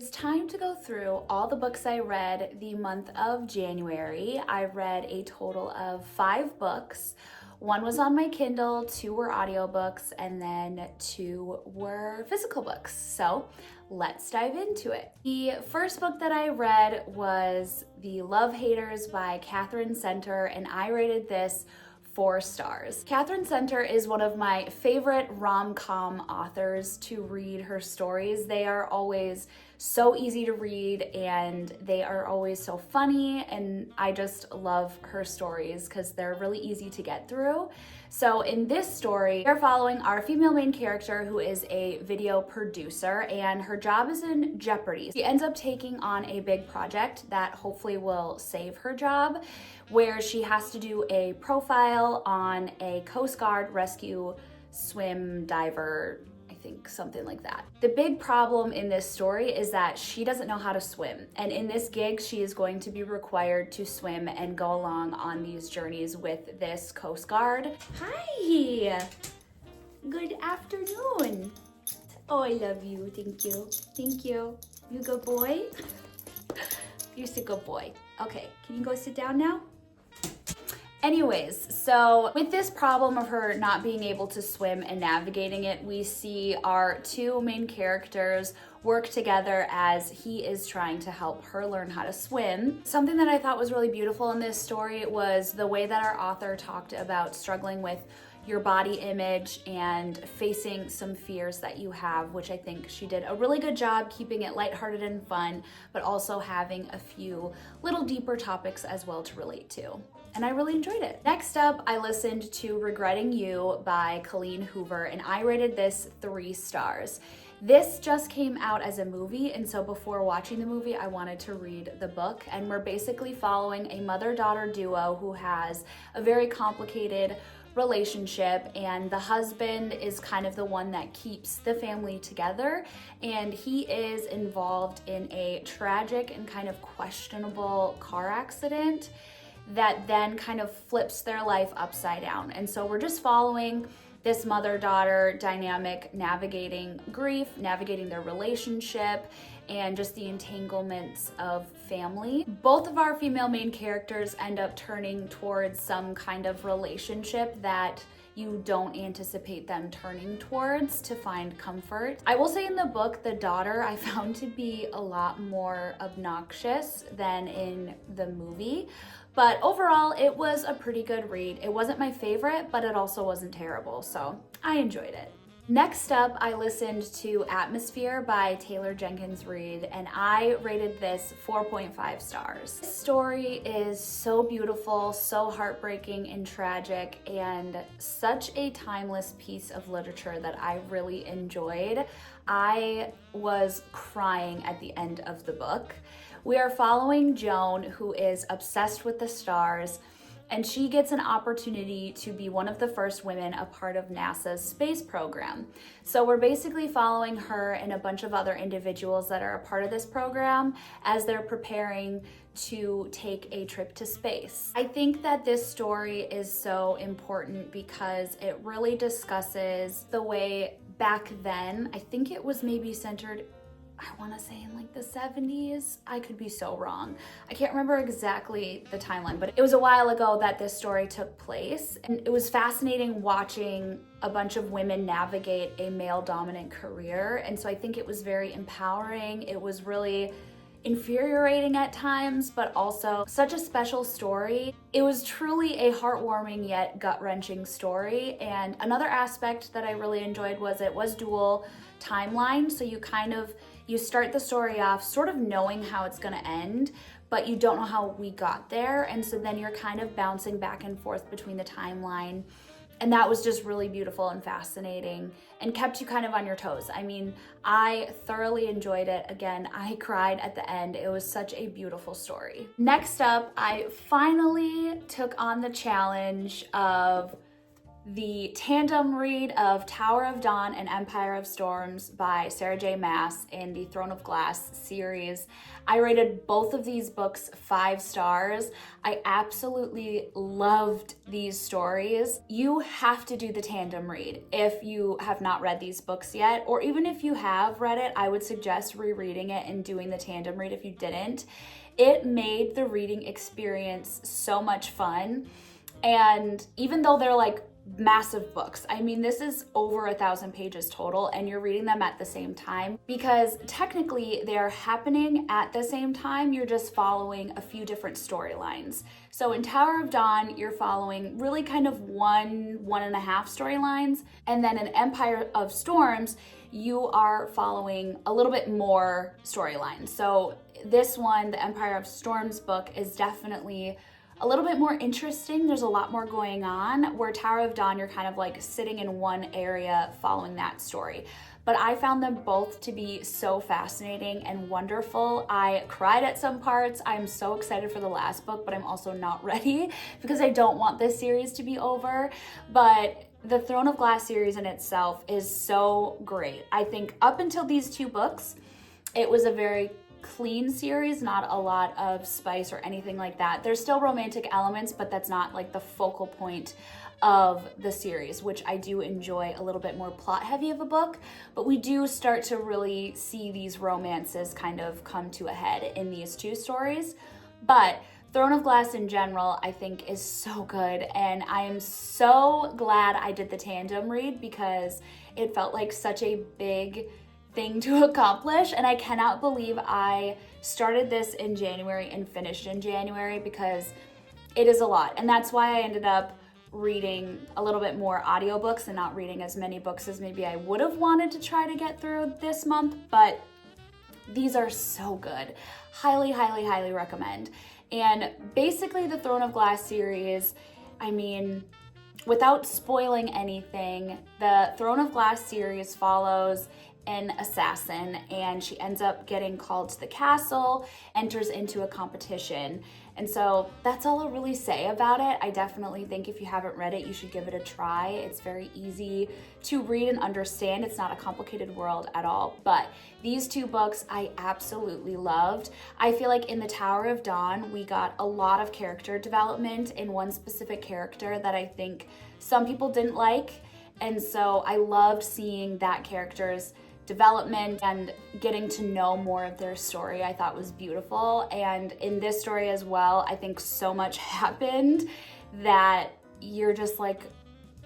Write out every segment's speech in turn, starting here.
is time to go through all the books I read the month of January. I read a total of 5 books. 1 was on my Kindle, 2 were audiobooks, and then 2 were physical books. So let's dive into it. The first book that I read was The Love Haters by Katherine Center, and I rated this 4 stars. Katherine Center is one of my favorite rom-com authors to read her stories. They are always so easy to read and they are always so funny, and I just love her stories because they're really easy to get through. So in this story, we're following our female main character who is a video producer, and her job is in jeopardy. She ends up taking on a big project that hopefully will save her job, where she has to do a profile on a Coast Guard rescue swim diver, I think something like that. The big problem in this story is that she doesn't know how to swim, and in this gig she is going to be required to swim and go along on these journeys with this Coast Guard. Hi! Good afternoon. Oh, I love you. Thank you. Thank you. You good boy? You're a good boy. Okay, can you go sit down now? Anyways, so with this problem of her not being able to swim and navigating it, we see our 2 main characters work together as he is trying to help her learn how to swim. Something that I thought was really beautiful in this story was the way that our author talked about struggling with your body image and facing some fears that you have, which I think she did a really good job keeping it lighthearted and fun, but also having a few little deeper topics as well to relate to. And I really enjoyed it. Next up, I listened to Regretting You by Colleen Hoover, and I rated this 3 stars. This just came out as a movie, and so before watching the movie, I wanted to read the book. And we're basically following a mother-daughter duo who has a very complicated relationship, and the husband is kind of the one that keeps the family together, and he is involved in a tragic and kind of questionable car accident that then kind of flips their life upside down. And so we're just following this mother-daughter dynamic, navigating grief, navigating their relationship, and just the entanglements of family. Both of our female main characters end up turning towards some kind of relationship that you don't anticipate them turning towards to find comfort. I will say in the book, the daughter I found to be a lot more obnoxious than in the movie. But overall, it was a pretty good read. It wasn't my favorite, but it also wasn't terrible, so I enjoyed it. Next up, I listened to Atmosphere by Taylor Jenkins Reid, and I rated this 4.5 stars. This story is so beautiful, so heartbreaking and tragic, and such a timeless piece of literature that I really enjoyed. I was crying at the end of the book. We are following Joan, who is obsessed with the stars, and she gets an opportunity to be one of the first women a part of NASA's space program. So we're basically following her and a bunch of other individuals that are a part of this program as they're preparing to take a trip to space. I think that this story is so important because it really discusses the way back then, I think it was maybe centered, I want to say in like the 70s. I could be so wrong. I can't remember exactly the timeline, but it was a while ago that this story took place. And it was fascinating watching a bunch of women navigate a male-dominant career. And so I think it was very empowering. It was really infuriating at times, but also such a special story. It was truly a heartwarming yet gut-wrenching story. And another aspect that I really enjoyed was it was dual timeline. So you start the story off sort of knowing how it's gonna end, but you don't know how we got there. And so then you're kind of bouncing back and forth between the timeline. And that was just really beautiful and fascinating and kept you kind of on your toes. I mean, I thoroughly enjoyed it. Again, I cried at the end. It was such a beautiful story. Next up, I finally took on the challenge of the tandem read of Tower of Dawn and Empire of Storms by Sarah J. Maas in the Throne of Glass series. I rated both of these books 5 stars. I absolutely loved these stories. You have to do the tandem read if you have not read these books yet, or even if you have read it, I would suggest rereading it and doing the tandem read if you didn't. It made the reading experience so much fun. And even though they're like massive books, I mean, this is over 1,000 pages total, and you're reading them at the same time because technically they are happening at the same time. You're just following a few different storylines. So in Tower of Dawn, you're following really kind of one and a half storylines. And then in Empire of Storms, you are following a little bit more storylines. So this one, the Empire of Storms book, is definitely a little bit more interesting. There's a lot more going on, where Tower of Dawn, you're kind of like sitting in one area following that story. But I found them both to be so fascinating and wonderful. I cried at some parts. I'm so excited for the last book, but I'm also not ready because I don't want this series to be over. But the Throne of Glass series in itself is so great. I think up until these 2 books, it was a very clean series, not a lot of spice or anything like that. There's still romantic elements, but that's not like the focal point of the series, which I do enjoy a little bit more plot heavy of a book, but we do start to really see these romances kind of come to a head in these 2 stories. But Throne of Glass in general, I think, is so good, and I am so glad I did the tandem read because it felt like such a big thing to accomplish, and I cannot believe I started this in January and finished in January because it is a lot. And that's why I ended up reading a little bit more audiobooks and not reading as many books as maybe I would have wanted to try to get through this month, but these are so good. Highly, highly, highly recommend. And basically the Throne of Glass series, I mean, without spoiling anything, the Throne of Glass series follows an assassin, and she ends up getting called to the castle, enters into a competition. And so that's all I'll really say about it. I definitely think if you haven't read it, you should give it a try. It's very easy to read and understand. It's not a complicated world at all. But these 2 books I absolutely loved. I feel like in the Tower of Dawn, we got a lot of character development in one specific character that I think some people didn't like. And so I loved seeing that character's development and getting to know more of their story. I thought was beautiful. And in this story as well, I think so much happened that you're just like,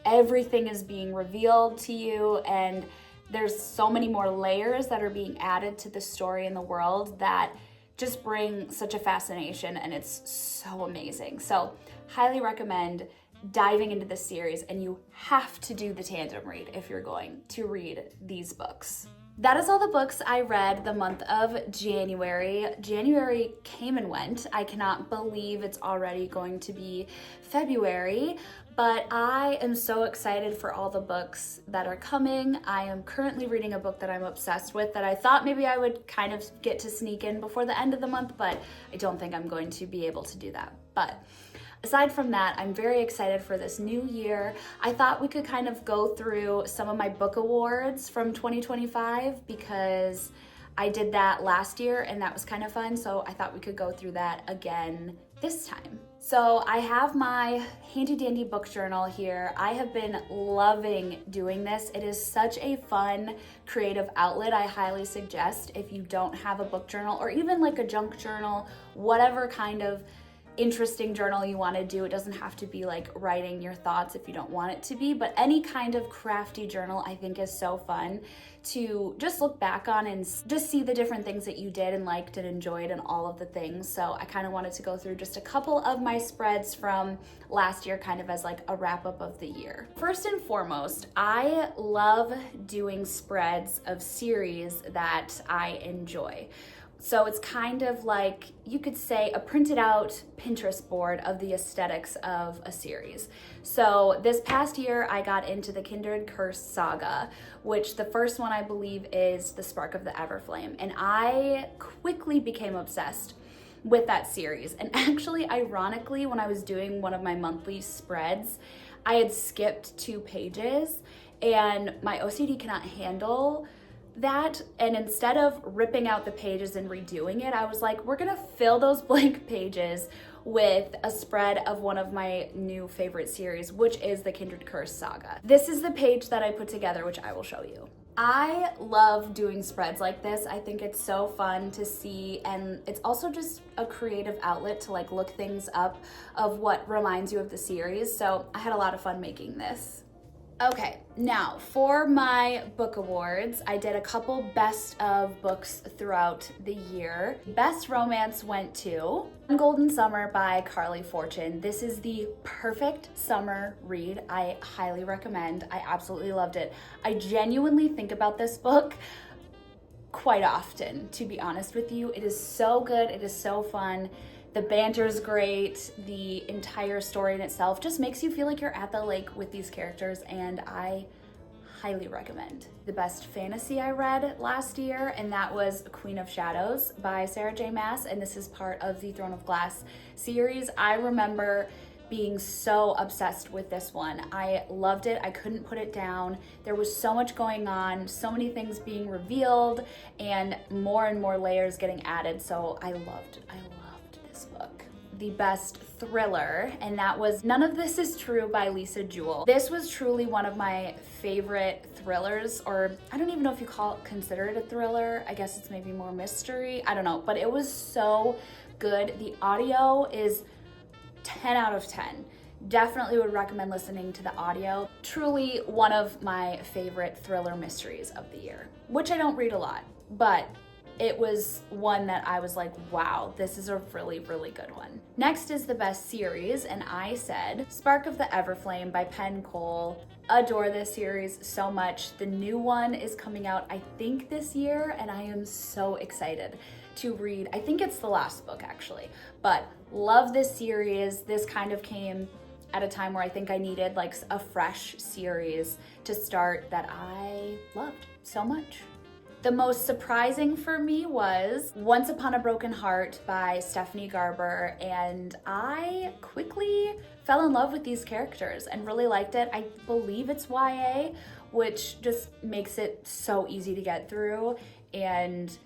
everything is being revealed to you, and there's so many more layers that are being added to the story and the world that just bring such a fascination, and it's so amazing. So highly recommend diving into this series, and you have to do the tandem read if you're going to read these books. That is all the books I read the month of January. January came and went. I cannot believe it's already going to be February, but I am so excited for all the books that are coming. I am currently reading a book that I'm obsessed with that I thought maybe I would kind of get to sneak in before the end of the month, but I don't think I'm going to be able to do that. But aside from that, I'm very excited for this new year. I thought we could kind of go through some of my book awards from 2025 because I did that last year and that was kind of fun. So I thought we could go through that again this time. So I have my handy dandy book journal here. I have been loving doing this. It is such a fun, creative outlet. I highly suggest if you don't have a book journal or even like a junk journal, whatever kind of interesting journal you want to do. It doesn't have to be like writing your thoughts if you don't want it to be, but any kind of crafty journal I think is so fun to just look back on and just see the different things that you did and liked and enjoyed and all of the things. So I kind of wanted to go through just a couple of my spreads from last year kind of as like a wrap up of the year. First and foremost, I love doing spreads of series that I enjoy. So it's kind of like, you could say, a printed out Pinterest board of the aesthetics of a series. So this past year, I got into the Kindred Curse saga, which the first one I believe is The Spark of the Everflame. And I quickly became obsessed with that series. And actually, ironically, when I was doing one of my monthly spreads, I had skipped 2 pages and my OCD cannot handle that. And instead of ripping out the pages and redoing it, I was like, we're gonna fill those blank pages with a spread of one of my new favorite series, which is the Kindred Curse saga. This is the page that I put together, which I will show you. I love doing spreads like this. I think it's so fun to see, and it's also just a creative outlet to like look things up of what reminds you of the series. So I had a lot of fun making this. Okay, now for my book awards, I did a couple best of books throughout the year. Best romance went to Golden Summer by Carly Fortune. This is the perfect summer read. I highly recommend. I absolutely loved it. I genuinely think about this book quite often, to be honest with you. It is so good. It is so fun. The banter's great. The entire story in itself just makes you feel like you're at the lake with these characters, and I highly recommend. The best fantasy I read last year, and that was Queen of Shadows by Sarah J. Maas, and this is part of the Throne of Glass series. I remember being so obsessed with this one. I loved it. I couldn't put it down. There was so much going on, so many things being revealed, and more layers getting added, so I loved this book. The best thriller, and that was None of This Is True by Lisa Jewell. This was truly one of my favorite thrillers, or I don't even know if you consider it a thriller. I guess it's maybe more mystery. I don't know, but it was so good. The audio is 10 out of 10. Definitely would recommend listening to the audio. Truly one of my favorite thriller mysteries of the year, which I don't read a lot, but it was one that I was like, wow, this is a really good one. Next is the best series, and I said Spark of the Everflame by Penn Cole. Adore this series so much. The new one is coming out, I think, this year, and I am so excited to read. I think it's the last book, actually, but love this series. This kind of came at a time where I think I needed like a fresh series to start that I loved so much. The most surprising for me was Once Upon a Broken Heart by Stephanie Garber, and I quickly fell in love with these characters and really liked it. I believe it's YA, which just makes it so easy to get through, and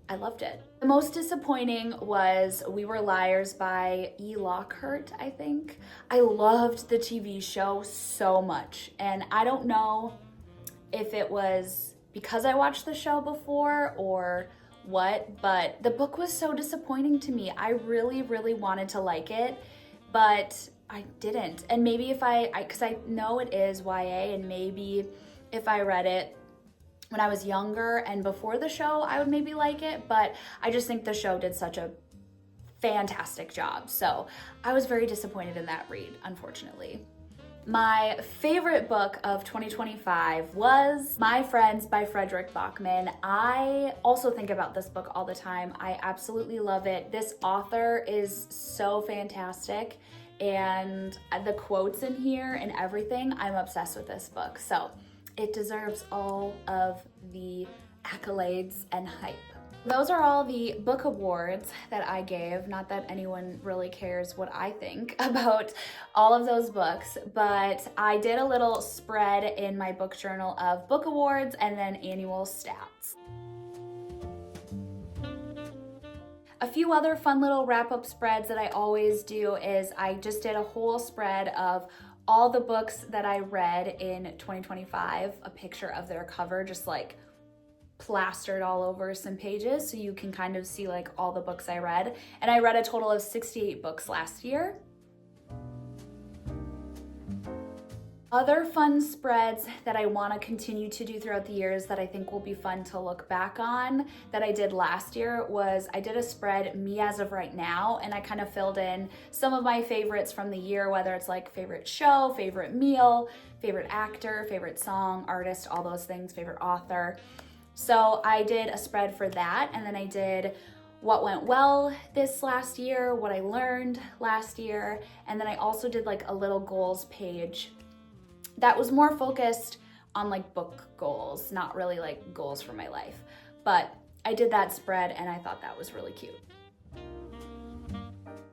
I loved it. The most disappointing was We Were Liars by E. Lockhart, I think. I loved the TV show so much, and I don't know if it was because I watched the show before or what, but the book was so disappointing to me. I really wanted to like it, but I didn't. And maybe if because I know it is YA, and maybe if I read it when I was younger and before the show, I would maybe like it, but I just think the show did such a fantastic job. So I was very disappointed in that read, unfortunately. My favorite book of 2025 was My Friends by Fredrik Backman. I also think about this book all the time. I absolutely love it. This author is so fantastic, and the quotes in here and everything, I'm obsessed with this book. So it deserves all of the accolades and hype. Those are all the book awards that I gave. Not that anyone really cares what I think about all of those books, but I did a little spread in my book journal of book awards and then annual stats. A few other fun little wrap-up spreads that I always do is I just did a whole spread of all the books that I read in 2025, a picture of their cover, just like plastered all over some pages so you can kind of see like all the books I read. And I read a total of 68 books last year. Other fun spreads that I want to continue to do throughout the years that I think will be fun to look back on that I did last year was I did a spread, Me As of Right Now, and I kind of filled in some of my favorites from the year, whether it's like favorite show, favorite meal, favorite actor, favorite song, artist, all those things, favorite author. So I did a spread for that, and then I did what went well this last year, what I learned last year, and then I also did like a little goals page that was more focused on like book goals, not really like goals for my life. But I did that spread and I thought that was really cute.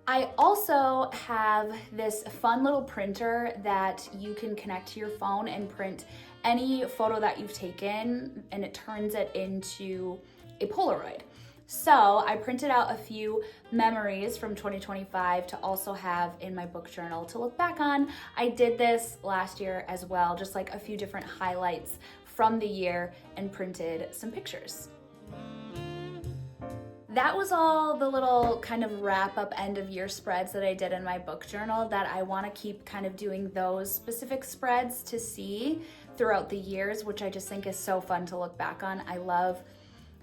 I also have this fun little printer that you can connect to your phone and print any photo that you've taken, and it turns it into a Polaroid. So I printed out a few memories from 2025 to also have in my book journal to look back on. I did this last year as well, just like a few different highlights from the year, and printed some pictures. That was all the little kind of wrap up end of year spreads that I did in my book journal, that I want to keep kind of doing those specific spreads to see throughout the years, which I just think is so fun to look back on. I love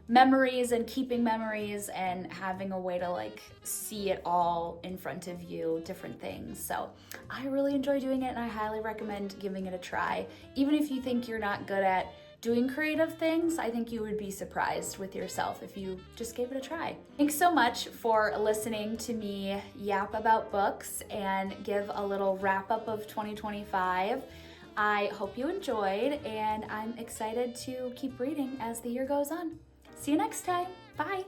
memories and keeping memories and having a way to like see it all in front of you, different things. So I really enjoy doing it, and I highly recommend giving it a try. Even if you think you're not good at doing creative things, I think you would be surprised with yourself if you just gave it a try. Thanks so much for listening to me yap about books and give a little wrap up of 2025. I hope you enjoyed, and I'm excited to keep reading as the year goes on. See you next time. Bye.